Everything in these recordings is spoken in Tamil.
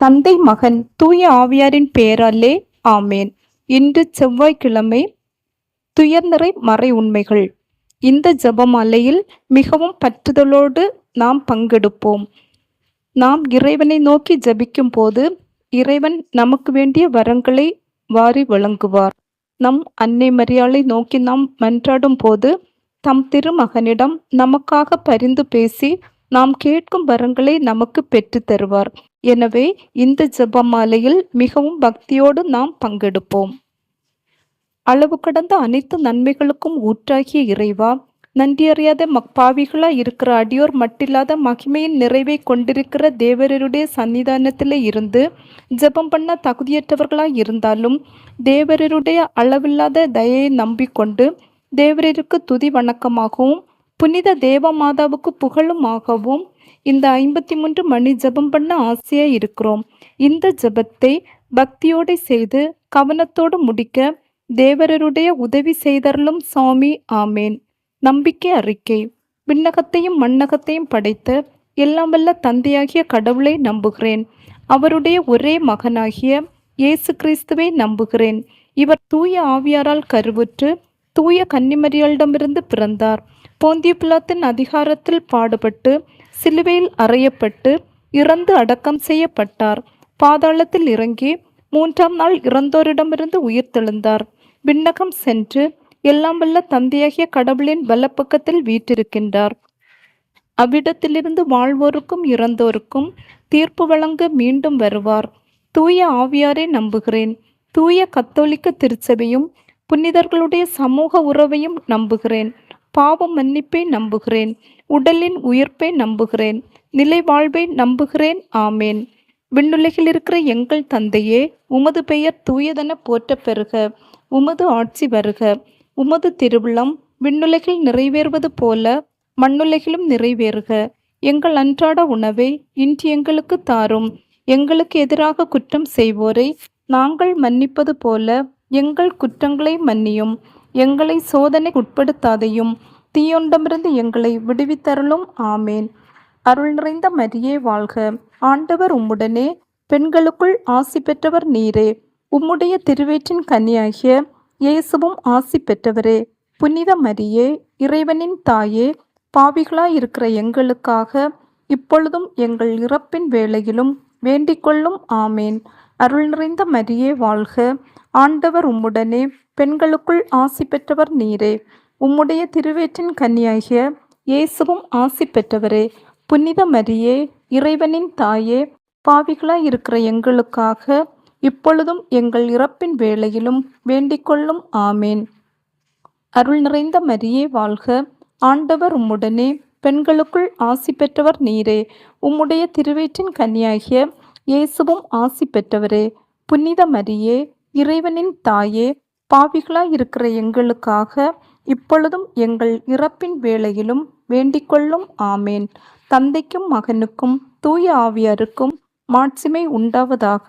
தந்தை மகன் தூய ஆவியாரின் பெயராலே ஆமேன். இன்று செவ்வாய்க்கிழமை. துயர்நிறை மறை உண்மைகள். இந்த ஜெபமாலையில் மிகவும் பற்றுதலோடு நாம் பங்கெடுப்போம். நாம் இறைவனை நோக்கி ஜெபிக்கும் போது இறைவன் நமக்கு வேண்டிய வரங்களை வாரி வழங்குவார். நம் அன்னை மரியாளை நோக்கி நாம் மன்றாடும் போது தம் திருமகனிடம் நமக்காக பரிந்து பேசி நாம் கேட்கும் வரங்களை நமக்கு பெற்று தருவார். எனவே இந்த ஜெபமாலையில் மிகவும் பக்தியோடு நாம் பங்கெடுப்போம். அளவு கடந்த அனைத்து நன்மைகளுக்கும் ஊற்றாகிய இறைவா, நன்றியறியாத பாவிகளாய் இருக்கிற அடியோர் மட்டில்லாத மகிமையின் நிறைவை கொண்டிருக்கிற தேவரருடைய சன்னிதானத்திலே இருந்து ஜெபம் பண்ண தகுதியற்றவர்களாய் இருந்தாலும் தேவரருடைய அளவில்லாத தயையை நம்பிக்கொண்டு தேவரருக்கு துதி வணக்கமாகவும் புனித தேவ மாதாவுக்கு புகழுமாகவும் இந்த 53 மணி ஜெபம் பண்ண ஆசையாக இருக்கிறோம். இந்த ஜெபத்தை பக்தியோடு செய்து கவனத்தோடு முடிக்க தேவரருடைய உதவி செய்தருளும் சாமி. ஆமேன். நம்பிக்கை அறிக்கை. விண்ணகத்தையும் மண்ணகத்தையும் படைத்த எல்லாம் வல்ல தந்தையாகிய கடவுளை நம்புகிறேன். அவருடைய ஒரே மகனாகிய இயேசு கிறிஸ்துவை நம்புகிறேன். இவர் தூய ஆவியாரால் கருவுற்று தூய கன்னிமரியாளிடமிருந்து பிறந்தார். போந்திய பிலாத்தின் அதிகாரத்தில் பாடுபட்டு சிலுவையில் அறையப்பட்டு இறந்து அடக்கம் செய்யப்பட்டார். பாதாளத்தில் இறங்கி 3ஆம் நாள் இறந்தோரிடமிருந்து உயிர்த்தெழுந்தார். விண்ணகம் சென்று எல்லாம் வல்ல தந்தையாகிய கடவுளின் வலப்பக்கத்தில் வீற்றிருக்கின்றார். அவ்விடத்திலிருந்து வாழ்வோருக்கும் இறந்தோருக்கும் தீர்ப்பு வழங்க மீண்டும் வருவார். தூய ஆவியாரை நம்புகிறேன். தூய கத்தோலிக்க திருச்சபையும் புனிதர்களுடைய சமூக உறவையும் நம்புகிறேன். பாவ மன்னிப்பை நம்புகிறேன். உடலின் உயிர்ப்பை நம்புகிறேன். நிலை வாழ்வை நம்புகிறேன். ஆமேன். விண்ணுலகில் இருக்கிற எங்கள் தந்தையே, உமது பெயர் தூயதென போற்ற பெறுக. உமது ஆட்சி வருக. உமது திருவுளம் விண்ணுலகில் நிறைவேறுவது போல மண்ணுலகிலும் நிறைவேறுக. எங்கள் அன்றாட உணவை இன்று எங்களுக்கு தாரும். எங்களுக்கு எதிராக குற்றம் செய்வோரை நாங்கள் மன்னிப்பது போல எங்கள் குற்றங்களை மன்னியும். எங்களை சோதனைக்கு உட்படுத்தாதையும் தீயொண்டமிருந்து எங்களை விடுவித்தருளும். ஆமேன். அருள் நிறைந்த மரியே வாழ்க. ஆண்டவர் உம்முடனே, பெண்களுக்குள் ஆசி பெற்றவர் நீரே. உம்முடைய திருவயிற்றின் கன்னியாகிய இயேசுவும் ஆசி பெற்றவரே. புனித மரியே, இறைவனின் தாயே, பாவிகளாயிருக்கிற எங்களுக்காக இப்பொழுதும் எங்கள் இறப்பின் வேளையிலும் வேண்டிக்கொள்ளும். ஆமேன். அருள் நிறைந்த மரியே வாழ்க. ஆண்டவர் உம்முடனே, பெண்களுக்குள் ஆசி பெற்றவர் நீரே. உம்முடைய திருவயிற்றின் கன்னியாகிய இயேசுவும் ஆசி பெற்றவரே. புனித மரியே, இறைவனின் தாயே, பாவிகளாய் இருக்கிற எங்களுக்காக இப்பொழுதும் எங்கள் இறப்பின் வேளையிலும் வேண்டிக்கொள்ளும். ஆமேன். அருள் நிறைந்த மரியே வாழ்க. ஆண்டவர் உம்முடனே, பெண்களுக்குள் ஆசி பெற்றவர் நீரே. உம்முடைய திருவயிற்றின் கன்னியாகிய இயேசுவும் ஆசி பெற்றவரே. புனித மரியே, இறைவனின் தாயே, பாவிகளாய் இருக்கிற எங்களுக்காக இப்பொழுதும் எங்கள் இறப்பின் வேளையிலும் வேண்டிக்கொள்ளும். ஆமேன். தந்தைக்கும் மகனுக்கும் தூய ஆவியாருக்கும் மாட்சிமை உண்டாவதாக.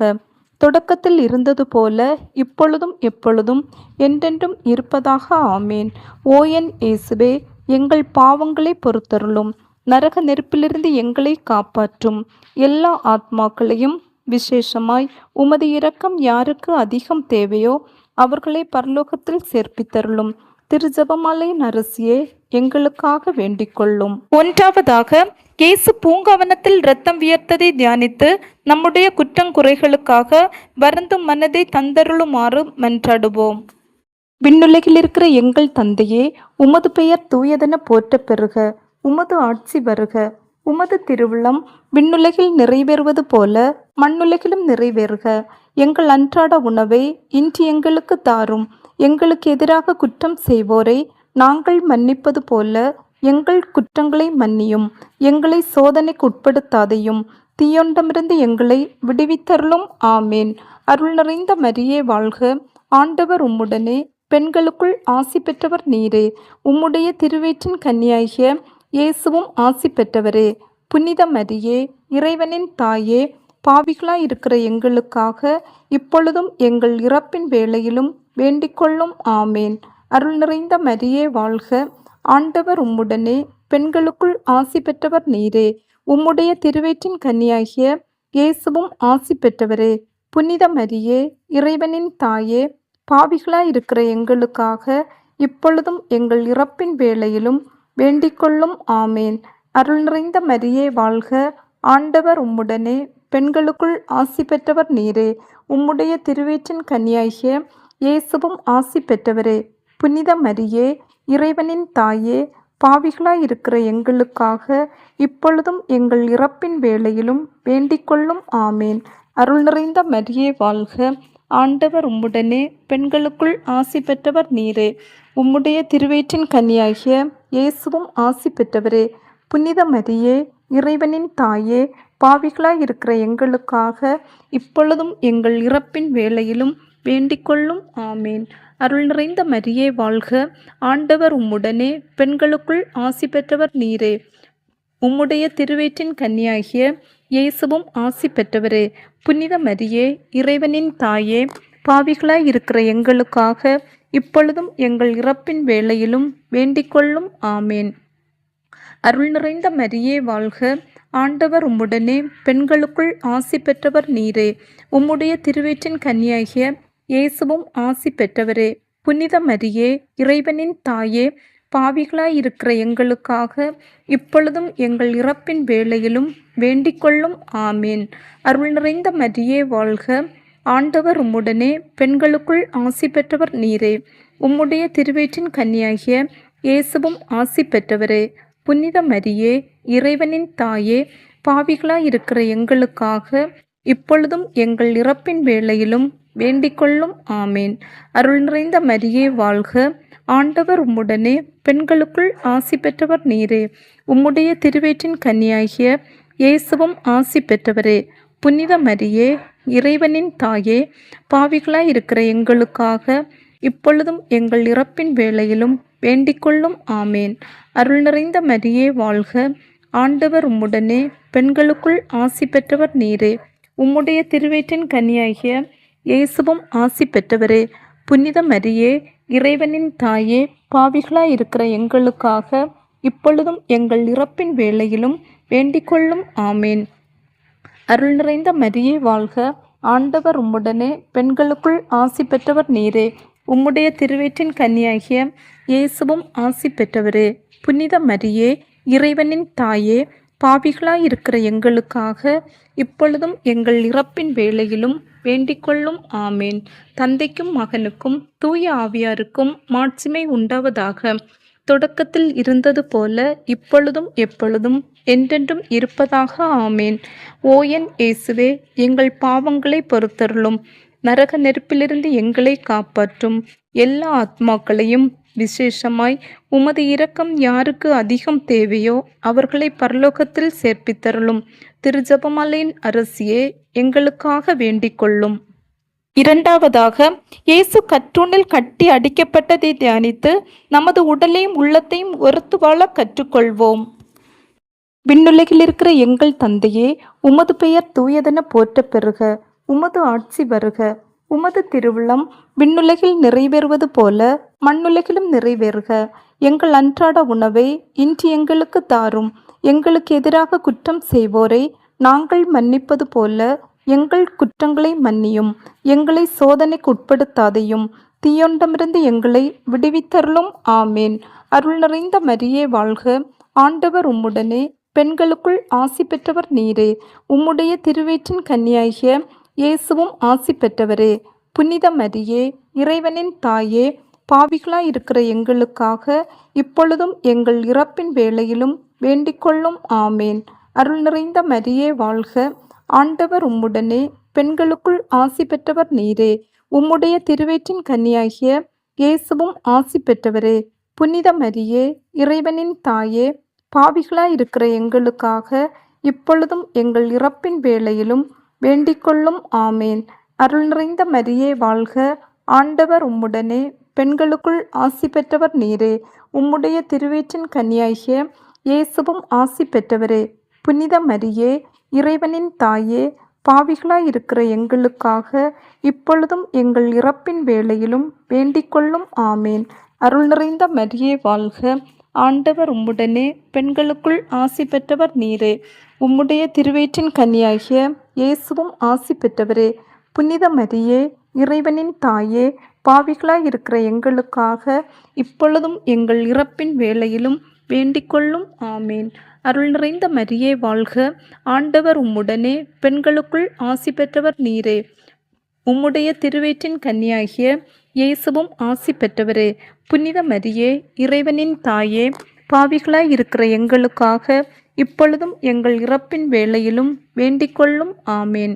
தொடக்கத்தில் இருந்தது போல இப்பொழுதும் எப்பொழுதும் என்றென்றும் இருப்பதாக. ஆமேன். ஓ என் இயேசுவே, எங்கள் பாவங்களை பொறுத்தருளும். நரக நெருப்பிலிருந்து எங்களை காப்பாற்றும். எல்லா ஆத்மாக்களையும் விசேஷமாய் உமது இரக்கம் யாருக்கு அதிகம் தேவையோ அவர்களை பரலோகத்தில் சேர்ப்பித்தருளும். திருஜெபமாலையின் அரசியே, எங்களுக்காக வேண்டிக்கொள்ளும். ஒன்றாவதாக, இயேசு பூங்காவனத்தில் இரத்தம் வியர்த்ததை தியானித்து நம்முடைய குற்றங்குறைகளுக்காக வருந்தும் மனதை தந்தருளுமாறு மன்றாடுவோம். விண்ணுலகில் இருக்கிற எங்கள் தந்தையே, உமது பெயர் தூயதென போற்ற பெறுக. உமது ஆட்சி வருக. உமது திருவுளம் விண்ணுலகில் நிறைவேறுவது போல மண்ணுலகிலும் நிறைவேறுக. எங்கள் அன்றாட உணவை இன்று எங்களுக்கு தாரும். எங்களுக்கு எதிராக குற்றம் செய்வோரை நாங்கள் மன்னிப்பது போல எங்கள் குற்றங்களை மன்னியும். எங்களை சோதனைக்கு உட்படுத்தாதையும் தீயொண்டமிருந்து எங்களை விடுவித்தருளும். ஆமேன். அருள் நிறைந்த மரியே வாழ்க. ஆண்டவர் உம்முடனே, பெண்களுக்குள் ஆசி பெற்றவர் நீரே. உம்முடைய திருவயிற்றின் கன்னியாகிய இயேசுவும் ஆசி பெற்றவரே. புனித மரியே, இறைவனின் தாயே, பாவிகளாய் இருக்கிற எங்களுக்காக இப்பொழுதும் எங்கள் இறப்பின் வேளையிலும் வேண்டிக்கொள்ளும். ஆமேன். அருள் நிறைந்த மரியே வாழ்க. ஆண்டவர் உம்முடனே, பெண்களுக்குள் ஆசி பெற்றவர் நீரே. உம்முடைய திருவயிற்றின் கன்னியாகிய இயேசுவும் ஆசி பெற்றவரே. புனித மரியே, இறைவனின் தாயே, பாவிகளாயிருக்கிற எங்களுக்காக இப்பொழுதும் எங்கள் இறப்பின் வேளையிலும் வேண்டிக்கொள்ளும். ஆமேன். அருள் நிறைந்த மரியே வாழ்க. ஆண்டவர் உம்முடனே, பெண்களுக்குள் ஆசி பெற்றவர் நீரே. உம்முடைய திருவயிற்றின் கனியாகிய இயேசுவும் ஆசி பெற்றவரே. புனித மரியே, இறைவனின் தாயே, பாவிகளாயிருக்கிற எங்களுக்காக இப்பொழுதும் எங்கள் இறப்பின் வேளையிலும் வேண்டிக்கொள்ளும். ஆமேன். அருள் நிறைந்த மரியே வாழ்க. ஆண்டவர் உம்முடனே, பெண்களுக்குள் ஆசி பெற்றவர் நீரே. உம்முடைய திருவயிற்றின் கனியாகிய இயேசுவும் ஆசி பெற்றவரே. புனித மரியே, இறைவனின் தாயே, பாவிகளாயிருக்கிற எங்களுக்காக இப்பொழுதும் எங்கள் இறப்பின் வேளையிலும் வேண்டிக்கொள்ளும். ஆமேன். அருள் நிறைந்த மரியே வாழ்க. ஆண்டவர் உம்முடனே, பெண்களுக்குள் ஆசி பெற்றவர் நீரே. உம்முடைய திருவயிற்றின் கன்னியாகிய இயேசுவும் ஆசி பெற்றவரே. புனித மரியே, இறைவனின் தாயே, பாவிகளாயிருக்கிற எங்களுக்காக இப்பொழுதும் எங்கள் இறப்பின் வேளையிலும் வேண்டிக்கொள்ளும். ஆமேன். அருள் நிறைந்த மரியே வாழ்க. ஆண்டவர் உம்முடனே, பெண்களுக்குள் ஆசி பெற்றவர் நீரே. உம்முடைய திருவயிற்றின் கன்னியாகிய இயேசுவும் ஆசி பெற்றவரே. புனித மரியே, இறைவனின் தாயே, பாவிகளாயிருக்கிற எங்களுக்காக இப்பொழுதும் எங்கள் இறப்பின் வேளையிலும் வேண்டிக்கொள்ளும். ஆமேன். அருள் நிறைந்த மரியே வாழ்க. ஆண்டவர் உம்முடனே, பெண்களுக்குள் ஆசி பெற்றவர் நீரே. உம்முடைய திருவயிற்றின் கன்னியாகிய இயேசுவும் ஆசி பெற்றவரே. புனித மரியே, இறைவனின் தாயே, பாவிகளாயிருக்கிற எங்களுக்காக இப்பொழுதும் எங்கள் இறப்பின் வேளையிலும் வேண்டிக்கொள்ளும். ஆமேன். அருள் நிறைந்த மரியே வாழ்க. ஆண்டவர் உம்முடனே, பெண்களுக்குள் ஆசி பெற்றவர் நீரே. உம்முடைய திருவயிற்றின் கன்னியாகிய இயேசுவும் ஆசி பெற்றவரே. புனித மரியே, இறைவனின் தாயே, பாவிகளாயிருக்கிற எங்களுக்காக இப்பொழுதும் எங்கள் இறப்பின் வேளையிலும் வேண்டிக்கொள்ளும். ஆமேன். அருள் நிறைந்த மரியே வாழ்க. ஆண்டவர் உம்முடனே, பெண்களுக்குள் ஆசி பெற்றவர் நீரே. உம்முடைய திருவயிற்றின் கன்னியாகிய இயேசுவும் ஆசி பெற்றவரே. புனித மரியே, இறைவனின் தாயே, பாவிகளாயிருக்கிற எங்களுக்காக இப்பொழுதும் எங்கள் இறப்பின் வேளையிலும் வேண்டிக்கொள்ளும். ஆமேன். அருள் நிறைந்த மரியே வாழ்க. ஆண்டவர் உம்முடனே, பெண்களுக்குள் ஆசி பெற்றவர் நீரே. உம்முடைய திருவயிற்றின் கன்னியாகிய இயேசுவும் ஆசி பெற்றவரே. புனித மரியே, இறைவனின் தாயே, பாவிகளாயிருக்கிற எங்களுக்காக இப்பொழுதும் எங்கள் இறப்பின் வேளையிலும் வேண்டிக்கொள்ளும். ஆமேன். தந்தைக்கும் மகனுக்கும் தூய ஆவியாருக்கும் மாட்சிமை உண்டாவதாக. தொடக்கத்தில் இருந்தது போல இப்பொழுதும் எப்பொழுதும் என்றென்றும் இருப்பதாக. ஆமேன். ஓ என் இயேசுவே, எங்கள் பாவங்களை பொறுத்தருளும். நரக நெருப்பிலிருந்து எங்களை காப்பாற்றும். எல்லா ஆத்மாக்களையும், விசேஷமாய் உமது இரக்கம் யாருக்கு அதிகம் தேவையோ அவர்களை பரலோகத்தில் சேர்ப்பித்தருளும். திருஜெபமாலையின் அரசியே, எங்களுக்காக வேண்டிக்கொள்ளும். இரண்டாவதாக, இயேசு கற்றூணில் கட்டி அடிக்கப்பட்டதை தியானித்து நமது உடலையும் உள்ளத்தையும் ஒருத்து வாழ கற்றுக்கொள்வோம். விண்ணுலகில் இருக்கிற எங்கள் தந்தையே, உமது பெயர் தூயதென போற்றப் பெறுக. உமது ஆட்சி வருக. உமது திருவுளம் விண்ணுலகில் நிறைவேறுவது போல மண்ணுலகிலும் நிறைவேறுக. எங்கள் அன்றாட உணவை இன்று எங்களுக்கு தாரும். எங்களுக்கு எதிராக குற்றம் செய்வோரை நாங்கள் மன்னிப்பது போல எங்கள் குற்றங்களை மன்னியும். எங்களை சோதனைக்கு உட்படுத்தாதையும், தீயொண்டமிருந்து எங்களை விடுவித்தருளும். ஆமேன். அருள் நிறைந்த மரியே வாழ்க. ஆண்டவர் உம்முடனே, பெண்களுக்குள் ஆசி பெற்றவர் நீரே. உம்முடைய திருவயிற்றின் கன்னியாகிய இயேசுவும் ஆசி பெற்றவரே. புனித மரியே, இறைவனின் தாயே, பாவிகளாயிருக்கிற எங்களுக்காக இப்பொழுதும் எங்கள் இறப்பின் வேளையிலும் வேண்டிக்கொள்ளும். ஆமேன். அருள் நிறைந்த மரியே வாழ்க. ஆண்டவர் உம்முடனே, பெண்களுக்குள் ஆசி பெற்றவர் நீரே. உம்முடைய திருவயிற்றின் கன்னியாகிய இயேசுவும் ஆசி பெற்றவரே. புனித மரியே, இறைவனின் தாயே, பாவிகளாயிருக்கிற எங்களுக்காக இப்பொழுதும் எங்கள் இறப்பின் வேளையிலும் வேண்டிக்கொள்ளும். ஆமேன். அருள் நிறைந்த மரியே வாழ்க. ஆண்டவர் உம்முடனே, பெண்களுக்குள் ஆசி பெற்றவர் நீரே. உம்முடைய திருவயிற்றின் கன்னியாகிய இயேசுவும் ஆசி பெற்றவரே. புனித மரியே, இறைவனின் தாயே, பாவிகளாயிருக்கிற எங்களுக்காக இப்பொழுதும் எங்கள் இறப்பின் வேளையிலும் வேண்டிக்கொள்ளும். ஆமேன். அருள் நிறைந்த மரியே வாழ்க. ஆண்டவர் உம்முடனே, பெண்களுக்குள் ஆசி பெற்றவர் நீரே. உம்முடைய திருவயிற்றின் கன்னியாகிய இயேசுவும் ஆசி பெற்றவரே. புனித மரியே, இறைவனின் தாயே, பாவிகளாயிருக்கிற எங்களுக்காக இப்பொழுதும் எங்கள் இறப்பின் வேளையிலும் வேண்டிக்கொள்ளும். ஆமேன். அருள் நிறைந்த மரியே வாழ்க. ஆண்டவர் உம்முடனே, பெண்களுக்குள் ஆசி பெற்றவர் நீரே. உம்முடைய திருவயிற்றின் கன்னியாகிய இயேசுவும் ஆசி பெற்றவரே. புனித மரியே, இறைவனின் தாயே, பாவிகளாயிருக்கிற எங்களுக்காக இப்பொழுதும் எங்கள் இறப்பின் வேளையிலும் வேண்டிக்கொள்ளும். ஆமேன்.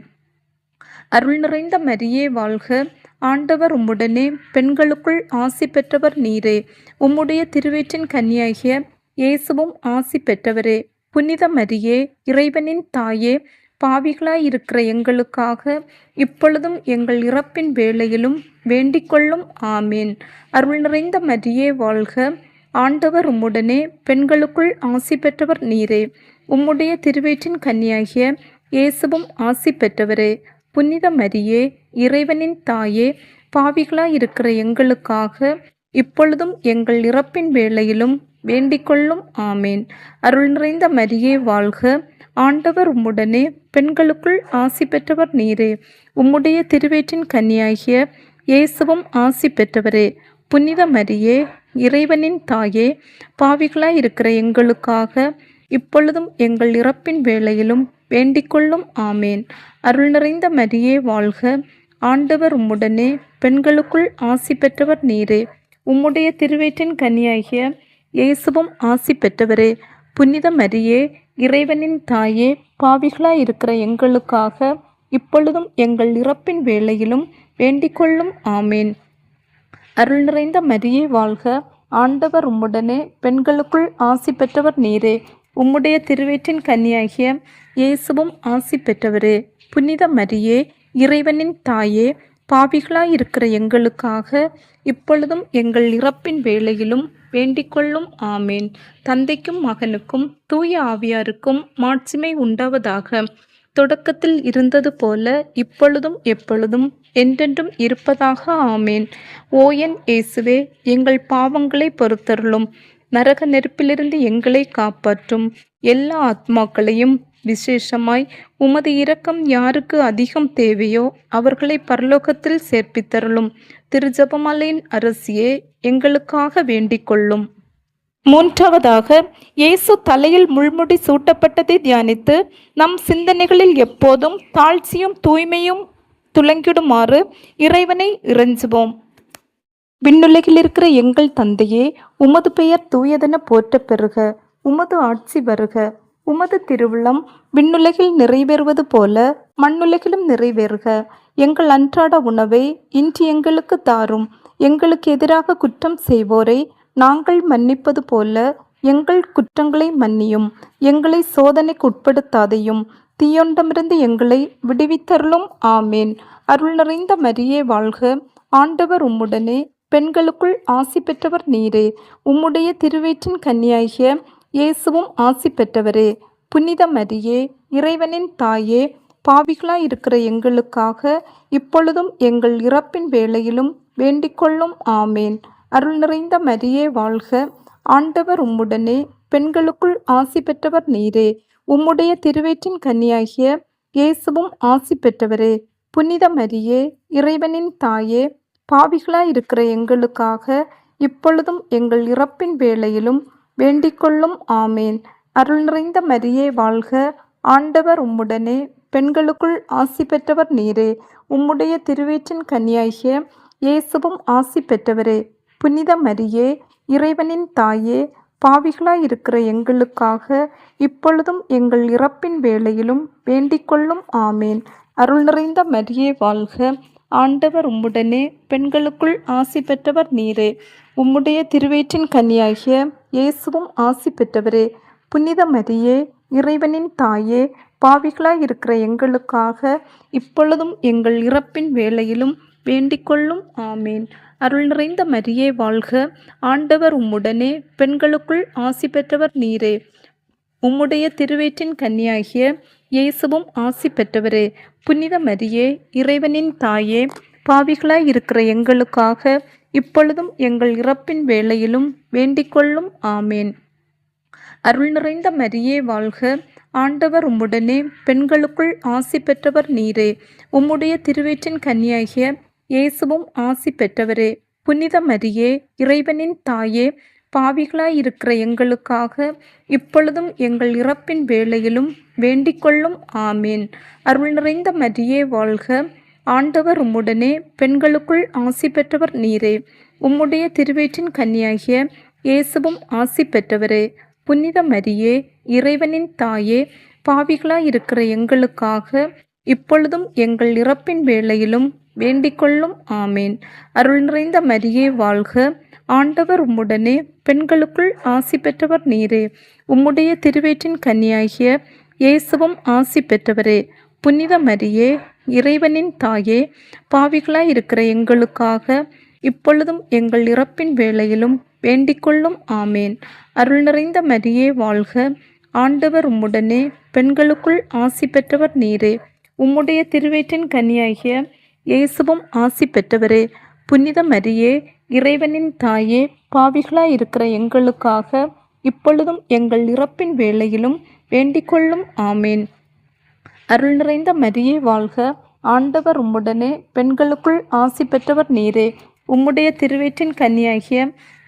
அருள் நிறைந்த மரியே வாழ்க. ஆண்டவர் உம்முடனே, பெண்களுக்குள் ஆசி பெற்றவர் நீரே. உம்முடைய திருவயிற்றின் கன்னியாகிய இயேசுவும் ஆசி பெற்றவரே. புனித மரியே, இறைவனின் தாயே, பாவிகளாயிருக்கிற எங்களுக்காக இப்பொழுதும் எங்கள் இறப்பின் வேளையிலும் வேண்டிக்கொள்ளும். ஆமேன். அருள் நிறைந்த மரியே வாழ்க. ஆண்டவர் உம்முடனே, பெண்களுக்குள் ஆசி பெற்றவர் நீரே. உம்முடைய திருவயிற்றின் கன்னியாகிய இயேசுவும் ஆசி பெற்றவரே. புனித மரியே, இறைவனின் தாயே, பாவிகளாயிருக்கிற எங்களுக்காக இப்பொழுதும் எங்கள் இறப்பின் வேளையிலும் வேண்டிக்கொள்ளும். ஆமேன். அருள் நிறைந்த மரியே வாழ்க. ஆண்டவர் உம்முடனே, பெண்களுக்குள் ஆசி பெற்றவர் நீரே. உம்முடைய திருவயிற்றின் கன்னியாகிய இயேசுவும் ஆசி பெற்றவரே. புனித மரியே, இறைவனின் தாயே, பாவிகளாயிருக்கிற எங்களுக்காக இப்பொழுதும் எங்கள் இறப்பின் வேளையிலும் வேண்டிக்கொள்ளும். ஆமேன். அருள் நிறைந்த மரியே வாழ்க. ஆண்டவர் உம்முடனே, பெண்களுக்குள் ஆசி பெற்றவர் நீரே. உம்முடைய திருவயிற்றின் கன்னியாகிய இயேசுவும் ஆசி பெற்றவரே. புனித மரியே, இறைவனின் தாயே, பாவிகளாயிருக்கிற எங்களுக்காக இப்பொழுதும் எங்கள் இறப்பின் வேளையிலும் வேண்டிக்கொள்ளும். ஆமேன். அருள் நிறைந்த மரியே வாழ்க. ஆண்டவர் உம்முடனே, பெண்களுக்குள் ஆசி பெற்றவர் நீரே. உம்முடைய திருவயிற்றின் கன்னியாகிய இயேசுவும் ஆசி பெற்றவரே. புனித மரியே, இறைவனின் தாயே, பாவிகளாயிருக்கிற எங்களுக்காக இப்பொழுதும் எங்கள் இறப்பின் வேளையிலும் வேண்டிக்கொள்ளும். ஆமேன். தந்தைக்கும் மகனுக்கும் தூய ஆவியாருக்கும் மாட்சிமை உண்டாவதாக. தொடக்கத்தில் இருந்தது போல இப்பொழுதும் எப்பொழுதும் என்றென்றும் இருப்பதாக. ஆமேன். ஓ என் இயேசுவே, எங்கள் பாவங்களை பொறுத்தருளும். நரக நெருப்பிலிருந்து எங்களை காப்பாற்றும். எல்லா ஆத்மாக்களையும், விசேஷமாய் உமது இரக்கம் யாருக்கு அதிகம் தேவையோ அவர்களை பரலோகத்தில் சேர்ப்பித்தருளும். திருஜெபமாலையின் அரசியே, எங்களுக்காக வேண்டிக்கொள்ளும். மூன்றாவதாக, இயேசு தலையில் முள்முடி சூட்டப்பட்டதை தியானித்து நம் சிந்தனைகளில் எப்போதும் தாழ்ச்சியும் தூய்மையும் துலங்கிடுமாறு இறைவனை இறைஞ்சுவோம். விண்ணுலகில் இருக்கிற எங்கள் தந்தையே, உமது பெயர் தூயதென போற்றப் பெறுக. உமது ஆட்சி வருக. உமது திருவுளம் விண்ணுலகில் நிறைவேறுவது போல மண்ணுலகிலும் நிறைவேறுக. எங்கள் அன்றாட உணவை இன்று எங்களுக்கு தாரும். எங்களுக்கு எதிராக குற்றம் செய்வோரை நாங்கள் மன்னிப்பது போல எங்கள் குற்றங்களை மன்னியும். எங்களை சோதனைக்கு உட்படுத்தாதையும், தீயொண்டமிருந்து எங்களை விடுவித்தருளும். ஆமேன். அருள் நிறைந்த மரியே வாழ்க. ஆண்டவர் உம்முடனே, பெண்களுக்குள் ஆசி பெற்றவர் நீரே. உம்முடைய திருவயிற்றின் கன்னியாகிய இயேசுவும் ஆசி பெற்றவரே. புனித மரியே, இறைவனின் தாயே, பாவிகளாயிருக்கிற எங்களுக்காக இப்பொழுதும் எங்கள் இறப்பின் வேளையிலும் வேண்டிக்கொள்ளும். ஆமேன். அருள் நிறைந்த மரியே வாழ்க. ஆண்டவர் உம்முடனே, பெண்களுக்குள் ஆசி பெற்றவர் நீரே. உம்முடைய திருவயிற்றின் கன்னியாகிய இயேசுவும் ஆசி பெற்றவரே. புனித மரியே, இறைவனின் தாயே, பாவிகளாயிருக்கிற எங்களுக்காக இப்பொழுதும் எங்கள் இறப்பின் வேளையிலும் வேண்டிக்கொள்ளும். ஆமேன். அருள் நிறைந்த மரியே வாழ்க. ஆண்டவர் உம்முடனே, பெண்களுக்குள் ஆசி பெற்றவர் நீரே. உம்முடைய திருவயிற்றின் கன்னியாகிய இயேசுவும் ஆசி பெற்றவரே. புனித மரியே, இறைவனின் தாயே, பாவிகளாயிருக்கிற எங்களுக்காக இப்பொழுதும் எங்கள் இறப்பின் வேளையிலும் வேண்டிக்கொள்ளும். ஆமேன். அருள் நிறைந்த மரியே வாழ்க. ஆண்டவர் உம்முடனே, பெண்களுக்குள் ஆசி பெற்றவர் நீரே. உம்முடைய திருவயிற்றின் கன்னியாகிய இயேசுவும் ஆசி பெற்றவரே. புனித மரியே, இறைவனின் தாயே, பாவிகளாயிருக்கிற எங்களுக்காக இப்பொழுதும் எங்கள் இறப்பின் வேளையிலும் வேண்டிக்கொள்ளும். ஆமேன். அருள் நிறைந்த மரியே வாழ்க. ஆண்டவர் உம்முடனே, பெண்களுக்குள் ஆசி பெற்றவர் நீரே. உம்முடைய திருவயிற்றின் கன்னியாகிய இயேசுவும் ஆசி பெற்றவரே. புனித மரியே, இறைவனின் தாயே, பாவிகளாயிருக்கிற எங்களுக்காக இப்பொழுதும் எங்கள் இறப்பின் வேளையிலும் வேண்டிக்கொள்ளும். ஆமேன். அருள் நிறைந்த மரியே வாழ்க. ஆண்டவர் உம்முடனே, பெண்களுக்குள் ஆசி பெற்றவர் நீரே. உம்முடைய திருவயிற்றின் கனியாகிய இயேசுவும் ஆசி பெற்றவரே. புனித மரியே, இறைவனின் தாயே, பாவிகளாயிருக்கிற எங்களுக்காக இப்பொழுதும் எங்கள் இறப்பின் வேளையிலும் வேண்டிக்கொள்ளும். ஆமேன். அருள் நிறைந்த மரியே வாழ்க. ஆண்டவர் உம்முடனே, பெண்களுக்குள் ஆசி பெற்றவர் நீரே. உம்முடைய திருவயிற்றின் கனியாகிய இயேசுவும் ஆசி பெற்றவரே. புனித மரியே, இறைவனின் தாயே, பாவிகளாயிருக்கிற எங்களுக்காக இப்பொழுதும் எங்கள் இறப்பின் வேளையிலும் வேண்டிக்கொள்ளும். ஆமேன். அருள் நிறைந்த மரியே வாழ்க. ஆண்டவர் உம்முடனே, பெண்களுக்குள் ஆசி பெற்றவர் நீரே. உம்முடைய திருவயிற்றின் கனியாகிய இயேசுவும் ஆசி பெற்றவரே. புனித மரியே, இறைவனின் தாயே, பாவிகளாயிருக்கிற எங்களுக்காக இப்பொழுதும் எங்கள் இறப்பின் வேளையிலும் வேண்டிக்கொள்ளும். ஆமேன். அருள் நிறைந்த மரியே வாழ்க. ஆண்டவர் உம்முடனே, பெண்களுக்குள் ஆசி பெற்றவர் நீரே. உம்முடைய திருவயிற்றின் கனியாகிய இயேசுவும் ஆசி பெற்றவரே. புனித மரியே, இறைவனின் தாயே, பாவிகளாயிருக்கிற எங்களுக்காக இப்பொழுதும் எங்கள் இறப்பின் வேளையிலும் வேண்டிக்கொள்ளும். ஆமேன். அருள் நிறைந்த மரியே வாழ்க. ஆண்டவர் உம்முடனே, பெண்களுக்குள் ஆசி பெற்றவர் நீரே. உம்முடைய திருவயிற்றின் கனியாகிய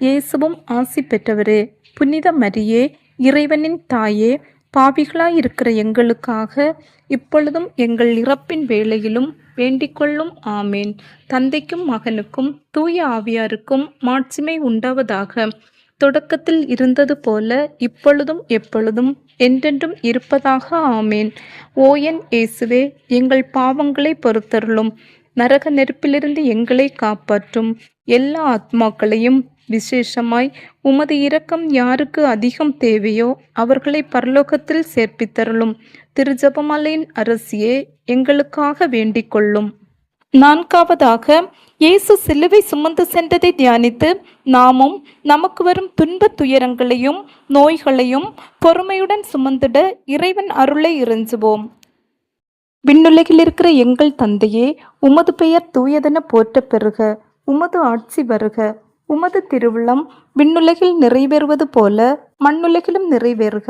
இயேசுவும் ஆசி பெற்றவரே. புனித மரியே, இறைவனின் தாயே, பாவிகளாயிருக்கிற எங்களுக்காக இப்பொழுதும் எங்கள் இறப்பின் வேளையிலும் வேண்டிக்கொள்ளும். ஆமேன். தந்தைக்கும் மகனுக்கும் தூய ஆவியாருக்கும் மாட்சிமை உண்டாவதாக. தொடக்கத்தில் இருந்தது போல இப்பொழுதும் எப்பொழுதும் என்றென்றும் இருப்பதாக. ஆமேன். ஓ என் இயேசுவே, எங்கள் பாவங்களை பொறுத்தருளும். நரக நெருப்பிலிருந்து எங்களை காப்பாற்றும். எல்லா ஆத்மாக்களையும் விசேஷமாய் உமது இரக்கம் யாருக்கு அதிகம் தேவையோ அவர்களை பரலோகத்தில் சேர்ப்பித்தருளும். திருஜெபமாலையின் அரசியே, எங்களுக்காக வேண்டிக் கொள்ளும். நான்காவதாக, இயேசு சிலுவை சுமந்து சென்றதை தியானித்து நாமும் நமக்கு வரும் துன்ப துயரங்களையும் நோய்களையும் பொறுமையுடன் சுமந்திட இறைவன் அருளை இறைஞ்சுவோம். விண்ணுலகில் இருக்கிற எங்கள் தந்தையே, உமது பெயர் தூயதென போற்ற பெறுக. உமது ஆட்சி வருக. உமது திருவுளம் விண்ணுலகில் நிறைவேறுவது போல மண்ணுலகிலும் நிறைவேறுக.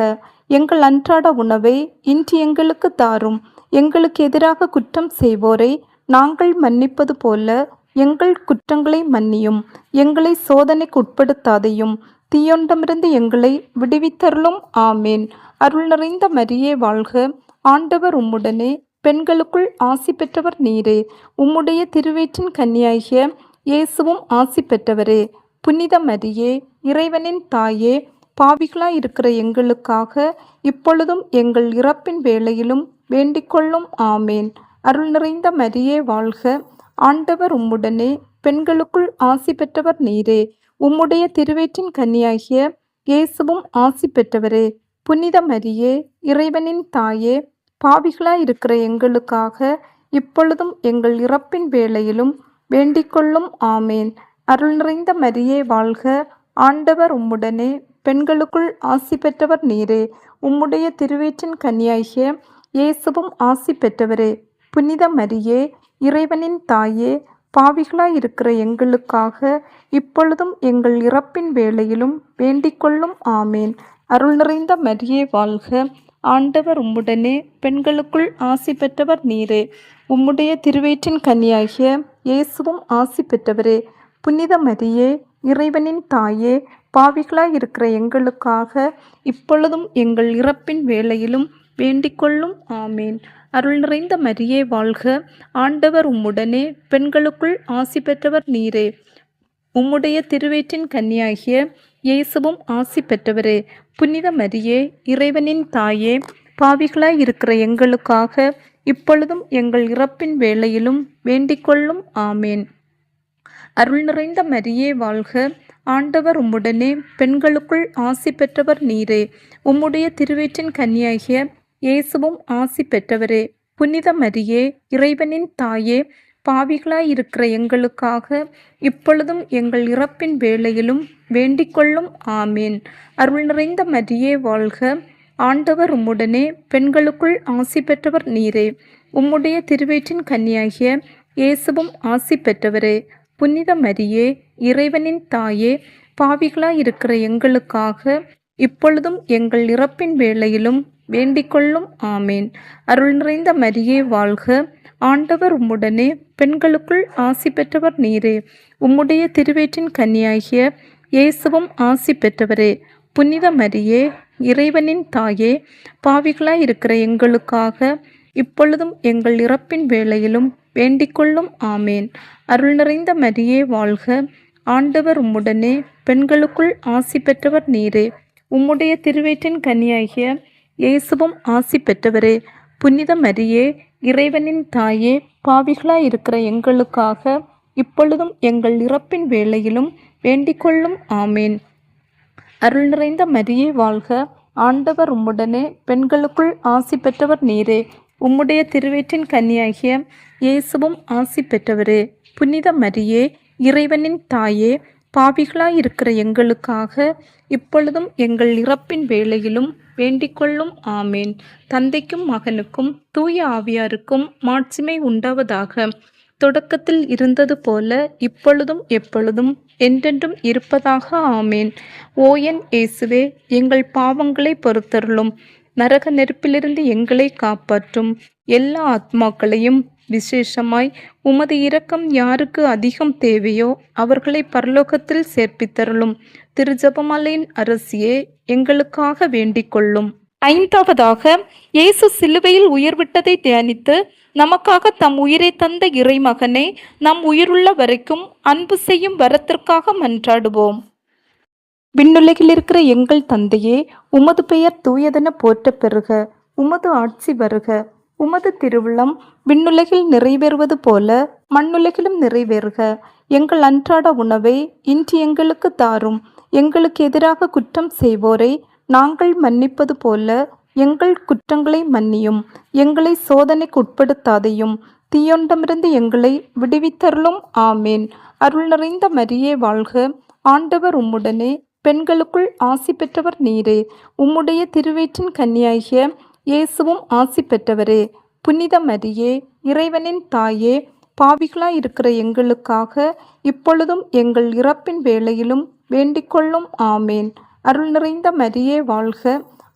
எங்கள் அன்றாட உணவை இன்று எங்களுக்கு தாரும். எங்களுக்கு எதிராக குற்றம் செய்வோரை நாங்கள் மன்னிப்பது போல எங்கள் குற்றங்களை மன்னியும். எங்களை சோதனைக்கு உட்படுத்தாதையும் தீயொண்டமிருந்து எங்களை விடுவித்தருளும். ஆமேன். அருள் நிறைந்த மரியே வாழ்க. ஆண்டவர் உம்முடனே, பெண்களுக்குள் ஆசி பெற்றவர் நீரே. உம்முடைய திருவயிற்றின் கனியாகிய இயேசுவும் ஆசி பெற்றவரே. புனித மரியே, இறைவனின் தாயே, பாவிகளாயிருக்கிற எங்களுக்காக இப்பொழுதும் எங்கள் இறப்பின் வேளையிலும் வேண்டிக்கொள்ளும். ஆமேன். அருள் நிறைந்த மரியே வாழ்க. ஆண்டவர் உம்முடனே, பெண்களுக்குள் ஆசி பெற்றவர் நீரே. உம்முடைய திருவயிற்றின் கனியாகிய இயேசுவும் ஆசி பெற்றவரே. புனித மரியே, இறைவனின் தாயே, பாவிகளாயிருக்கிற எங்களுக்காக இப்பொழுதும் எங்கள் இறப்பின் வேளையிலும் வேண்டிக்கொள்ளும். ஆமேன். அருள் நிறைந்த மரியே வாழ்க. ஆண்டவர் உம்முடனே, பெண்களுக்குள் ஆசி பெற்றவர் நீரே. உம்முடைய திருவயிற்றின் கனியாகிய இயேசுவும் ஆசி பெற்றவரே. புனித மரியே, இறைவனின் தாயே, பாவிகளாயிருக்கிற எங்களுக்காக இப்பொழுதும் எங்கள் இறப்பின் வேளையிலும் வேண்டிக்கொள்ளும். ஆமேன். அருள் நிறைந்த மரியே வாழ்க. ஆண்டவர் உம்முடனே, பெண்களுக்குள் ஆசி பெற்றவர் நீரே. உம்முடைய திருவயிற்றின் கனியாகிய இயேசுவும் ஆசி பெற்றவரே. புனித மரியே, இறைவனின் தாயே, பாவிகளாயிருக்கிற எங்களுக்காக இப்பொழுதும் எங்கள் இறப்பின் வேளையிலும் வேண்டிக்கொள்ளும். ஆமேன். அருள் நிறைந்த மரியே வாழ்க. ஆண்டவர் உம்முடனே, பெண்களுக்குள் ஆசி பெற்றவர் நீரே. உம்முடைய திருவயிற்றின் கனியாகிய இயேசுவும் ஆசி பெற்றவரே. புனித மரியே, இறைவனின் தாயே, பாவிகளாயிருக்கிற எங்களுக்காக இப்பொழுதும் எங்கள் இறப்பின் வேளையிலும் வேண்டிக்கொள்ளும். ஆமேன். அருள் நிறைந்த மரியே வாழ்க. ஆண்டவர் உம்முடனே, பெண்களுக்குள் ஆசி பெற்றவர் நீரே. உம்முடைய திருவயிற்றின் கனியாகிய இயேசுவும் ஆசி பெற்றவரே. புனித மரியே, இறைவனின் தாயே, பாவிகளாயிருக்கிற எங்களுக்காக இப்பொழுதும் எங்கள் இறப்பின் வேளையிலும் வேண்டிக்கொள்ளும். ஆமேன். அருள் நிறைந்த மரியே வாழ்க. ஆண்டவர் உம்முடனே, பெண்களுக்குள் ஆசி பெற்றவர் நீரே. உம்முடைய திருவயிற்றின் கனியாகிய இயேசுவும் ஆசி பெற்றவரே. புனித மரியே, இறைவனின் தாயே, பாவிகளாயிருக்கிற எங்களுக்காக இப்பொழுதும் எங்கள் இறப்பின் வேளையிலும் வேண்டிக்கொள்ளும். ஆமேன். அருள் நிறைந்த மரியே வாழ்க, ஆண்டவர் உம்முடனே, பெண்களுக்குள் ஆசி பெற்றவர் நீரே. உம்முடைய திருவயிற்றின் கன்னியாகிய இயேசுவும் ஆசி பெற்றவரே. புனித மரியே, இறைவனின் தாயே, பாவிகளாய் இருக்கிற எங்களுக்காக இப்பொழுதும் எங்கள் இறப்பின் வேளையிலும் வேண்டிக்கொள்ளும். ஆமேன். அருள் நிறைந்த மரியே வாழ்க, ஆண்டவர் உம்முடனே, பெண்களுக்குள் ஆசி பெற்றவர் நீரே. உம்முடைய திருவயிற்றின் கன்னியாகிய இயேசுவும் ஆசி பெற்றவரே. புனித மரியே, இறைவனின் தாயே, பாவிகளாய் இருக்கிற எங்களுக்காக இப்பொழுதும் எங்கள் இறப்பின் வேளையிலும் வேண்டிக்கொள்ளும். ஆமேன். அருள் நிறைந்த மரியே வாழ்க, ஆண்டவர் உம்முடனே, பெண்களுக்குள் ஆசி பெற்றவர் நீரே. உம்முடைய திருவயிற்றின் கன்னியாகிய இயேசுவும் ஆசி பெற்றவரே. புனித மரியே, இறைவனின் தாயே, பாவிகளாய் இருக்கிற எங்களுக்காக இப்பொழுதும் எங்கள் இறப்பின் வேளையிலும் வேண்டிக்கொள்ளும். ஆமேன். தந்தைக்கும் மகனுக்கும் தூய ஆவியாருக்கும் மாட்சிமை உண்டாவதாக. தொடக்கத்தில் இருந்தது போல இப்பொழுதும் எப்பொழுதும் என்றென்றும் இருப்பதாக. ஆமேன். ஓ என் இயேசுவே, எங்கள் பாவங்களை பொறுத்தருளும். நரக நெருப்பிலிருந்து எங்களை காப்பாற்றும். எல்லா ஆத்மாக்களையும் விசேஷமாய் உமது இரக்கம் யாருக்கு அதிகம் தேவையோ அவர்களை பரலோகத்தில் சேர்ப்பித்தருளும். திருஜெபமாலையின் அரசியே, எங்களுக்காக வேண்டிக் கொள்ளும். ஐந்தாவதாக, இயேசு சிலுவையில் உயிர்விட்டதை தியானித்து நமக்காக தம் உயிரை தந்த இறைமகனை நம் உயிருள்ள வரைக்கும் அன்பு செய்யும் வரத்திற்காக மன்றாடுவோம். விண்ணுலகில் இருக்கிற எங்கள் தந்தையே, உமது பெயர் தூயதென போற்றப் பெறுக. உமது ஆட்சி வருக. உமது திருவுளம் விண்ணுலகில் நிறைவேறுவது போல மண்ணுலகிலும் நிறைவேறுக. எங்கள் அன்றாட உணவை இன்று எங்களுக்கு தாரும். எங்களுக்கு எதிராக குற்றம் செய்வோரை நாங்கள் மன்னிப்பது போல எங்கள் குற்றங்களை மன்னியும். எங்களை சோதனைக்கு உட்படுத்தாதையும், தீயொண்டமிருந்து எங்களை விடுவித்தருளும். ஆமேன். அருள் நிறைந்த மரியே வாழ்க, ஆண்டவர் உம்முடனே, பெண்களுக்குள் ஆசி பெற்றவர் நீரே. உம்முடைய திருவயிற்றின் கன்னியாகிய இயேசுவும் ஆசி பெற்றவரே. புனித மரியே, இறைவனின் தாயே, பாவிகளாய் இருக்கிற எங்களுக்காக இப்பொழுதும் எங்கள் இறப்பின் வேளையிலும் வேண்டிக்கொள்ளும். ஆமேன். அருள் நிறைந்த மரியே வாழ்க,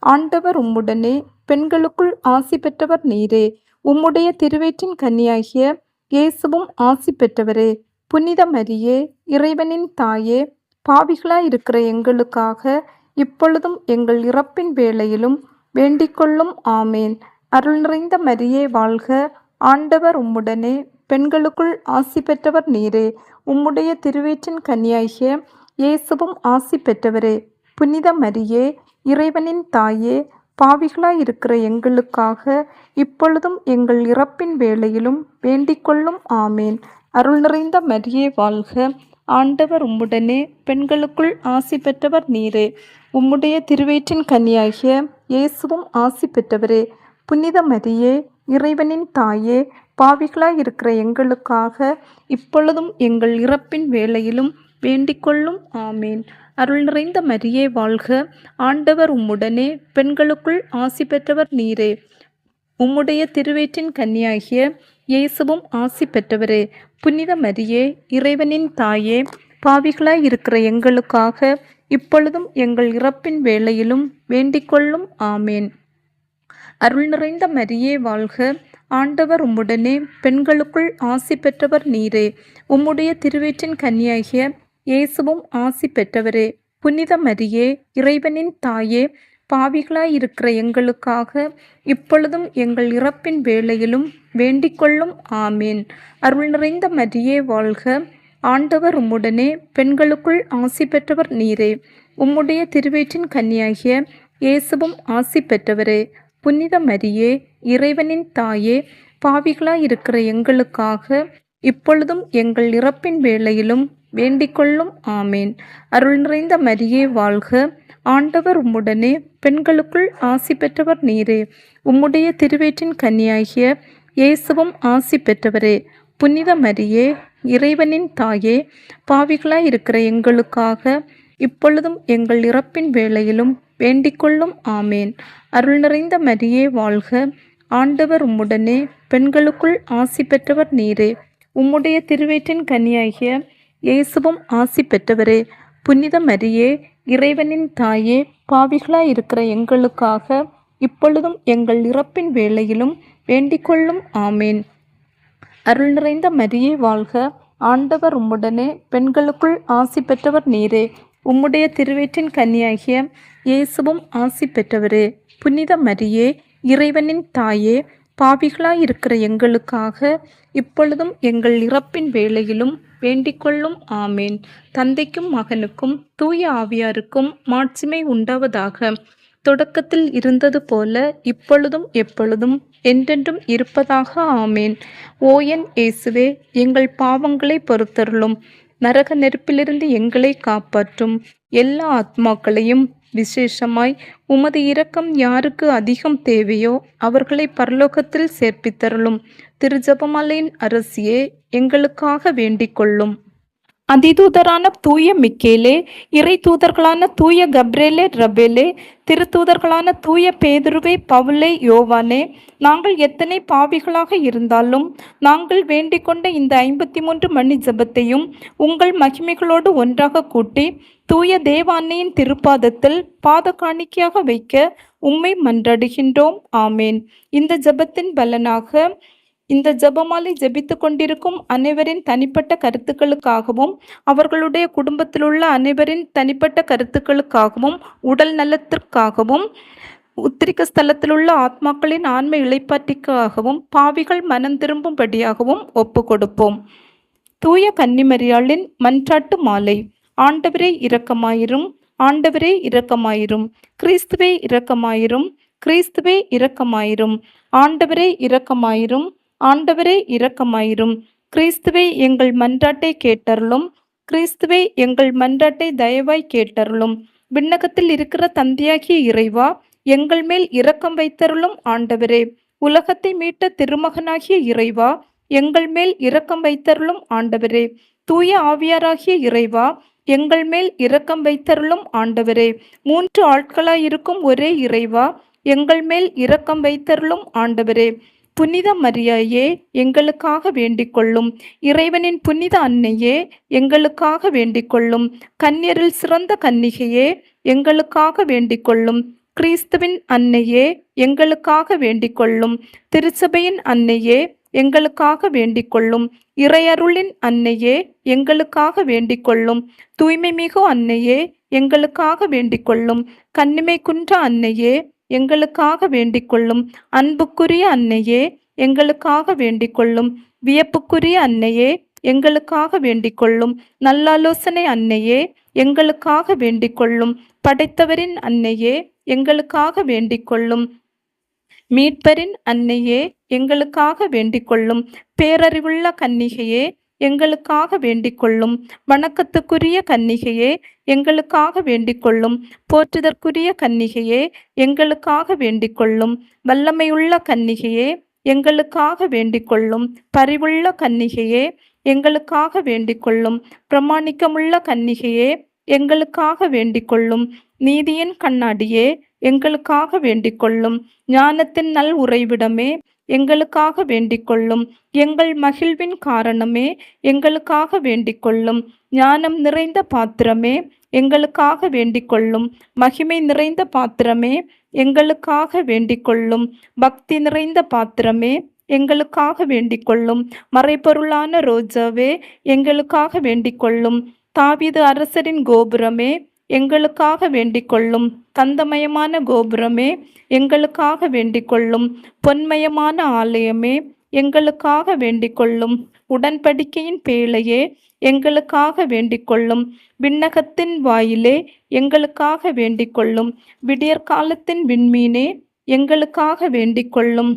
ஆண்டவர் உம்முடனே, பெண்களுக்குள் ஆசி பெற்றவர் நீரே. உம்முடைய திருவயிற்றின் கன்னியாகிய இயேசுவும் ஆசி பெற்றவரே. புனித மரியே, இறைவனின் தாயே, பாவிகளாய் இருக்கிற எங்களுக்காக இப்பொழுதும் எங்கள் இறப்பின் வேளையிலும் வேண்டிக்கொள்ளும். ஆமேன். அருள் நிறைந்த மரியே வாழ்க, ஆண்டவர் உம்முடனே, பெண்களுக்குள் ஆசி பெற்றவர் நீரே. உம்முடைய திருவயிற்றின் கன்னியாகிய இயேசுவும் ஆசி பெற்றவரே. புனித மரியே, இறைவனின் தாயே, பாவிகளாய் இருக்கிற எங்களுக்காக இப்பொழுதும் எங்கள் இறப்பின் வேளையிலும் வேண்டிக்கொள்ளும். ஆமேன். அருள் நிறைந்த மரியே வாழ்க, ஆண்டவர் உம்முடனே, பெண்களுக்குள் ஆசி பெற்றவர் நீரே. உம்முடைய திருவயிற்றின் கன்னியாகிய இயேசுவும் ஆசி பெற்றவரே. புனித மரியே, இறைவனின் தாயே, பாவிகளாய் இருக்கிற எங்களுக்காக இப்பொழுதும் எங்கள் இறப்பின் வேளையிலும் வேண்டிக்கொள்ளும். ஆமேன். அருள் நிறைந்த மரியே வாழ்க, ஆண்டவர் உம்முடனே, பெண்களுக்குள் ஆசி பெற்றவர் நீரே. உம்முடைய திருவயிற்றின் கன்னியாகிய இயேசுவும் ஆசி பெற்றவரே. புனித மரியே, இறைவனின் தாயே, பாவிகளாய் இருக்கிற எங்களுக்காக இப்பொழுதும் எங்கள் இறப்பின் வேளையிலும் வேண்டிக்கொள்ளும். ஆமேன். அருள் நிறைந்த மரியே வாழ்க, ஆண்டவர் உம்முடனே, பெண்களுக்குள் ஆசி பெற்றவர் நீரே. உம்முடைய திருவயிற்றின் கன்னியாகிய இயேசுவும் ஆசி பெற்றவரே. புனித மரியே, இறைவனின் தாயே, பாவிகளாய் இருக்கிற எங்களுக்காக இப்பொழுதும் எங்கள் இறப்பின் வேளையிலும் வேண்டிக்கொள்ளும். ஆமேன். அருள் நிறைந்த மரியே வாழ்க, ஆண்டவர் உம்முடனே, பெண்களுக்குள் ஆசி பெற்றவர் நீரே. உம்முடைய திருவயிற்றின் கன்னியாகிய இயேசுவும் ஆசி பெற்றவரே. புனித மரியே, இறைவனின் தாயே, பாவிகளாய் இருக்கிற எங்களுக்காக இப்பொழுதும் எங்கள் இறப்பின் வேளையிலும் வேண்டிக்கொள்ளும். ஆமேன். அருள் நிறைந்த மரியே வாழ்க, ஆண்டவர் உம்முடனே, பெண்களுக்குள் ஆசி பெற்றவர் நீரே. உம்முடைய திருவயிற்றின் கன்னியாகிய இயேசுவும் ஆசி பெற்றவரே. புனித மரியே, இறைவனின் தாயே, பாவிகளாய் இருக்கிற எங்களுக்காக இப்பொழுதும் எங்கள் இறப்பின் வேளையிலும் வேண்டிக்கொள்ளும். ஆமேன். அருள் நிறைந்த மரியே வாழ்க, ஆண்டவர் உம்முடனே, பெண்களுக்குள் ஆசி பெற்றவர் நீரே. உம்முடைய திருவயிற்றின் கன்னியாகிய இயேசுவும் ஆசி பெற்றவரே. புனித மரியே, இறைவனின் தாயே, பாவிகளாய் இருக்கிற எங்களுக்காக இப்பொழுதும் எங்கள் இறப்பின் வேளையிலும் வேண்டிக்கொள்ளும். ஆமேன். அருள் நிறைந்த மரியே வாழ்க, ஆண்டவர் உம்முடனே, பெண்களுக்குள் ஆசி பெற்றவர் நீரே. உம்முடைய திருவயிற்றின் கன்னியாகிய இயேசுவும் ஆசி பெற்றவரே. புனித மரியே, இறைவனின் தாயே, பாவிகளாயிருக்கிற எங்களுக்காக இப்பொழுதும் எங்கள் இறப்பின் வேளையிலும் வேண்டிக்கொள்ளும். ஆமேன். தந்தைக்கும் மகனுக்கும் தூய ஆவியாருக்கும் மாட்சிமை உண்டாவதாக. தொடக்கத்தில் இருந்தது போல இப்பொழுதும் எப்பொழுதும் என்றென்றும் இருப்பதாக. ஆமேன். ஓ என் இயேசுவே, எங்கள் பாவங்களை பொறுத்தருளும். நரக நெருப்பிலிருந்து எங்களை காப்பாற்றும். எல்லா ஆத்மாக்களையும் விசேஷமாய் உமது இரக்கம் யாருக்கு அதிகம் தேவையோ அவர்களை பரலோகத்தில் சேர்ப்பித்தருளும். திருஜெபமாலையின் அரசியே, எங்களுக்காக வேண்டிக் கொள்ளும். அதிதூதரான தூய மிக்கேலே, இறை தூதர்களான தூய கப்ரேலே ரபேலே, திருத்தூதர்களான தூய பேதுருவே பவுலே யோவானே, நாங்கள் எத்தனை பாவிகளாக இருந்தாலும் நாங்கள் வேண்டிக்கொண்ட இந்த 53 மணி ஜெபத்தையும் உங்கள் மகிமைகளோடு ஒன்றாக கூட்டி தூய தேவ அன்னையின் திருப்பாதத்தில் பாத காணிக்கையாக வைக்க உம்மை மன்றாடுகின்றோம். ஆமேன். இந்த ஜெபத்தின் பலனாக இந்த ஜெபமாலை ஜெபித்து கொண்டிருக்கும் அனைவரின் தனிப்பட்ட கருத்துக்களுக்காகவும் அவர்களுடைய குடும்பத்திலுள்ள அனைவரின் தனிப்பட்ட கருத்துக்களுக்காகவும் உடல் நலத்திற்காகவும் உத்திரிக்க ஸ்தலத்திலுள்ள ஆத்மாக்களின் ஆன்ம இளைப்பாற்றிக்காகவும் பாவிகள் மனம் திரும்பும்படியாகவும் ஒப்பு கொடுப்போம். தூய கன்னிமரியாளின் மன்றாட்டு மாலை. ஆண்டவரே இரக்கமாயிரும், ஆண்டவரே இரக்கமாயிரும், கிறிஸ்துவே இரக்கமாயிரும், கிறிஸ்துவே இரக்கமாயிரும், ஆண்டவரே இரக்கமாயிரும், ஆண்டவரே இரக்கமாயிரும், கிறிஸ்துவே எங்கள் மன்றாட்டை கேட்டருளும், கிறிஸ்துவே எங்கள் மன்றாட்டை தயவாய் கேட்டருளும். விண்ணகத்தில் இருக்கிற தந்தையாகிய இறைவா, எங்கள் மேல் இரக்கம் வைத்தருளும். ஆண்டவரே, உலகத்தை மீட்ட திருமகனாகிய இறைவா, எங்கள் மேல் இரக்கம் வைத்தருளும். ஆண்டவரே, தூய ஆவியாராகிய இறைவா, எங்கள் மேல் இரக்கம் வைத்தருளும். ஆண்டவரே, 3 ஆட்களாயிருக்கும் ஒரே இறைவா, எங்கள் மேல் இரக்கம் வைத்தருளும். ஆண்டவரே, புனித மரியாயே, எங்களுக்காக வேண்டிக் கொள்ளும். இறைவனின் புனித அன்னையே, எங்களுக்காக வேண்டிக் கொள்ளும். கன்னியரில் சிறந்த கன்னிகையே, எங்களுக்காக வேண்டிக் கொள்ளும். கிறிஸ்துவின் அன்னையே, எங்களுக்காக வேண்டிக் கொள்ளும். திருச்சபையின் அன்னையே, எங்களுக்காக வேண்டிக் கொள்ளும். இறையருளின் அன்னையே, எங்களுக்காக வேண்டிக் கொள்ளும். தூய்மை மிகு அன்னையே, எங்களுக்காக வேண்டிக் கொள்ளும். கன்னிமை குன்ற அன்னையே, எங்களுக்காக வேண்டிக் கொள்ளும். அன்புக்குரிய அன்னையே, எங்களுக்காக வேண்டிக் கொள்ளும். வியப்புக்குரிய அன்னையே, எங்களுக்காக வேண்டிக் கொள்ளும். நல்லாலோசனை அன்னையே, எங்களுக்காக வேண்டிக் கொள்ளும். படைத்தவரின் அன்னையே, எங்களுக்காக வேண்டிக் கொள்ளும். மீட்பரின் அன்னையே, எங்களுக்காக வேண்டிக் கொள்ளும். பேரறிவுள்ள கன்னிகையே, எங்களுக்காக வேண்டிக் கொள்ளும். வணக்கத்துக்குரிய கன்னிகையே, எங்களுக்காக வேண்டிக் கொள்ளும். போற்றுதற்குரிய கன்னிகையே, எங்களுக்காக வேண்டிக் கொள்ளும். வல்லமையுள்ள கன்னிகையே, எங்களுக்காக வேண்டிக் கொள்ளும். பரிவுள்ள கன்னிகையே, எங்களுக்காக வேண்டிக் கொள்ளும். பிரமாணிக்கமுள்ள கன்னிகையே, எங்களுக்காக வேண்டிக் கொள்ளும். நீதியின் கண்ணாடியே, எங்களுக்காக வேண்டிக் கொள்ளும். ஞானத்தின் நல் உறைவிடமே, எங்களுக்காக வேண்டிக் கொள்ளும். எங்கள் மகிழ்வின் காரணமே, எங்களுக்காக வேண்டிக் கொள்ளும். ஞானம் நிறைந்த பாத்திரமே, எங்களுக்காக வேண்டிக் கொள்ளும். மகிமை நிறைந்த பாத்திரமே, எங்களுக்காக வேண்டிக் கொள்ளும். பக்தி நிறைந்த பாத்திரமே, எங்களுக்காக வேண்டிக் கொள்ளும். மறைபொருளான ரோஜாவே, எங்களுக்காக வேண்டிக் கொள்ளும். தாவீது அரசரின் கோபுரமே, எங்களுக்காக வேண்டிக் கொள்ளும். தந்தமயமான கோபுரமே, எங்களுக்காக வேண்டிக் கொள்ளும். பொன்மயமான ஆலயமே, எங்களுக்காக வேண்டிக் கொள்ளும். உடன்படிக்கையின் பேழையே, எங்களுக்காக வேண்டிக் கொள்ளும். விண்ணகத்தின் வாயிலே, எங்களுக்காக வேண்டிக் கொள்ளும். விடியற்காலத்தின் விண்மீனே, எங்களுக்காக வேண்டிக் கொள்ளும்.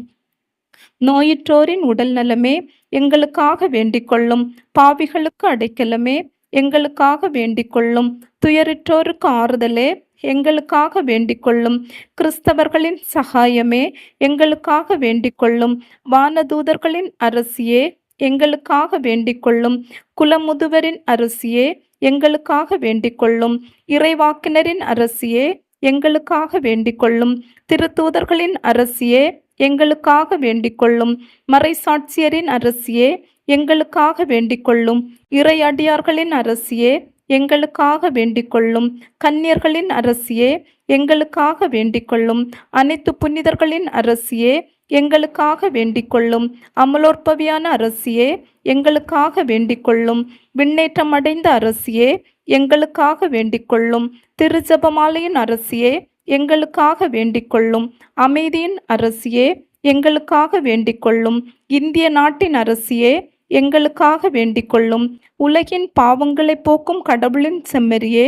நோயுற்றோரின் உடல் நலமே, எங்களுக்காக வேண்டிக் கொள்ளும். பாவிகளுக்கு அடைக்கலமே, எங்களுக்காக வேண்டிக் கொள்ளும். துயரிற்றோருக்கு ஆறுதலே, எங்களுக்காக வேண்டிக் கொள்ளும். கிறிஸ்தவர்களின் சகாயமே, எங்களுக்காக வேண்டிக் கொள்ளும். வானதூதர்களின் அரசியே, எங்களுக்காக வேண்டிக் கொள்ளும். குலமுதுவரின் அரசியே, எங்களுக்காக வேண்டிக் கொள்ளும். இறைவாக்கினரின் அரசியே, எங்களுக்காக வேண்டிக் கொள்ளும். திருத்தூதர்களின் அரசியே, எங்களுக்காக வேண்டிக் கொள்ளும். மறைசாட்சியரின் அரசியே, எங்களுக்காக வேண்டிக் கொள்ளும். இறை அடியார்களின் அரசியே, எங்களுக்காக வேண்டிக்கொள்ளும். கன்னியர்களின் அரசியே, எங்களுக்காக வேண்டிக்கொள்ளும். அனைத்து புனிதர்களின் அரசியே, எங்களுக்காக வேண்டிக்கொள்ளும். அமலோற்பவியான அரசியே, எங்களுக்காக வேண்டிக்கொள்ளும். விண்ணேற்றமடைந்த அரசியே, எங்களுக்காக வேண்டிக்கொள்ளும். திருஜெபமாலையின் அரசியே, எங்களுக்காக வேண்டிக்கொள்ளும். அமைதியின் அரசியே, எங்களுக்காக வேண்டிக்கொள்ளும். இந்திய நாட்டின் அரசியே, எங்களுக்காக வேண்டிக்கொள்ளும். உலகின் பாவங்களை போக்கும் கடவுளின் செம்மறியே,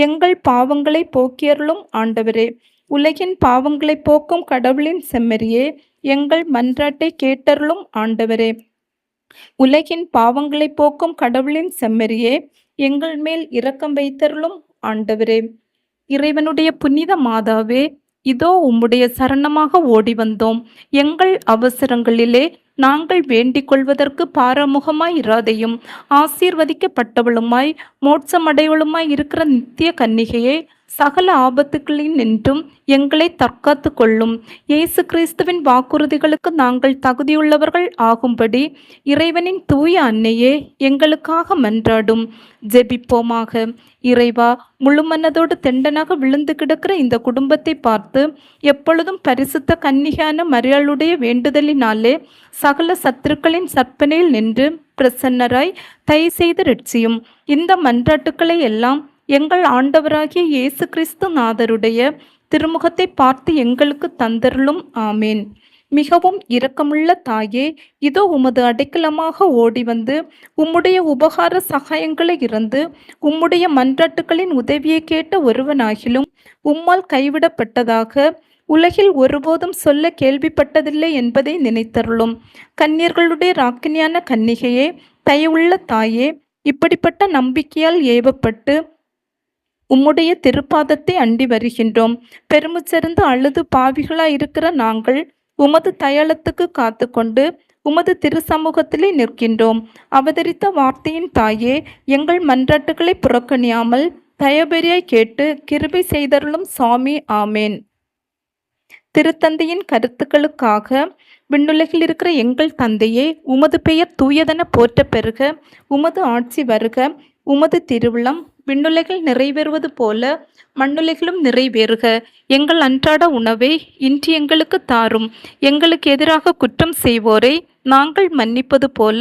எங்கள் பாவங்களை போக்கியருளும் ஆண்டவரே. உலகின் பாவங்களை போக்கும் கடவுளின் செம்மறியே, எங்கள் மன்றாட்டை கேட்டருளும் ஆண்டவரே. உலகின் பாவங்களை போக்கும் கடவுளின் செம்மறியே, எங்கள் மேல் இரக்கம் வைத்தருளும் ஆண்டவரே. இறைவனுடைய புனித மாதாவே, இதோ உம்முடைய சரணமாக ஓடி வந்தோம். எங்கள் அவசரங்களிலே நாங்கள் வேண்டிக் கொள்வதற்கு பாராமுகமாய் இராதையும் ஆசீர்வதிக்கப்பட்டவளுமாய் மோட்சமடையவளுமாய் இருக்கிற நித்திய கன்னிகையே, சகல ஆபத்துக்களின் நின்றும் எங்களை தற்காத்து கொள்ளும். இயேசு கிறிஸ்துவின் வாக்குறுதிகளுக்கு நாங்கள் தகுதியுள்ளவர்கள் ஆகும்படி இறைவனின் தூய அன்னையே, எங்களுக்காக மன்றாடும். ஜெபிப்போமாக. இறைவா, முழுமனதோடு தெண்டனாக விழுந்து கிடக்கிற இந்த குடும்பத்தை பார்த்து எப்பொழுதும் பரிசுத்த கன்னிகையான மரியாளுடைய வேண்டுதலினாலே சகல சத்துருக்களின் சற்பனையில் நின்று பிரசன்னராய் தயவு செய்து ரட்சியும். இந்த மன்றாட்டுக்களை எல்லாம் எங்கள் ஆண்டவராகிய இயேசு கிறிஸ்து நாதருடைய திருமுகத்தை பார்த்து எங்களுக்கு தந்தருளும். ஆமேன். மிகவும் இரக்கமுள்ள தாயே, இதோ உமது அடைக்கலமாக ஓடி வந்து உம்முடைய உபகார சகாயங்களை இறந்து உம்முடைய மன்றாட்டுகளின் உதவியை கேட்ட ஒருவனாகிலும் உம்மால் கைவிடப்பட்டதாக உலகில் ஒருபோதும் சொல்ல கேள்விப்பட்டதில்லை என்பதை நினைத்தருளும். கன்னியர்களுடைய ராக்கினியான கன்னிகையே, தயவுள்ள தாயே, இப்படிப்பட்ட நம்பிக்கையால் ஏவப்பட்டு உம்முடைய திருப்பாதத்தை அண்டி வருகின்றோம். பெருமுச்செறிந்து அழுது பாவிகளாயிருக்கிற நாங்கள் உமது தயாளத்துக்கு காத்து கொண்டு உமது திருசமூகத்திலே நிற்கின்றோம். அவதரித்த வார்த்தையின் தாயே, எங்கள் மன்றாட்டுகளை புறக்கணியாமல் தயபெரியாய் கேட்டு கிருபை செய்தருளும் சாமி. ஆமேன். திருத்தந்தையின் கருத்துக்களுக்காக. விண்ணுலகில் இருக்கிற எங்கள் தந்தையே, உமது பெயர் தூயதென போற்ற பெறுக. உமது ஆட்சி வருக. உமது திருவுளம் விண்ணுலகில் நிறைவேறுவது போல மண்ணுலகிலும் நிறைவேறுக. எங்கள் அன்றாட உணவை இன்று எங்களுக்கு தாரும். எங்களுக்கு எதிராக குற்றம் செய்வோரை நாங்கள் மன்னிப்பது போல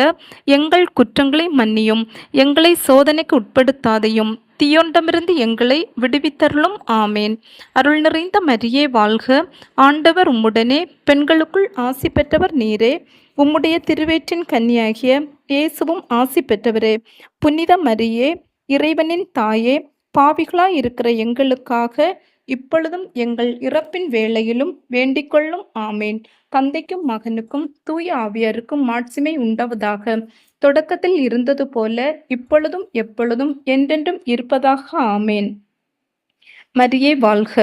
எங்கள் குற்றங்களை மன்னியும். எங்களை சோதனைக்கு உட்படுத்தாதையும் தீயோண்டமிருந்து எங்களை விடுவித்தருளும். ஆமேன். அருள் நிறைந்த மரியே வாழ்க. ஆண்டவர் உம்முடனே, பெண்களுக்குள் ஆசி பெற்றவர் நீரே. உம்முடைய திருவேற்றின் கன்னியாகிய இயேசுவும் ஆசி பெற்றவரே. புனித மரியே, இறைவனின் தாயே, பாவிகளாய் இருக்கிற எங்களுக்காக இப்பொழுதும் எங்கள் இறப்பின் வேளையிலும் வேண்டிக்கொள்ளும். ஆமேன். தந்தைக்கும் மகனுக்கும் தூய ஆவியாருக்கும் மாட்சிமை உண்டாவதாக. தொடக்கத்தில் இருந்தது போல இப்பொழுதும் எப்பொழுதும் என்றென்றும் இருப்பதாக. ஆமேன். மரியே வாழ்க.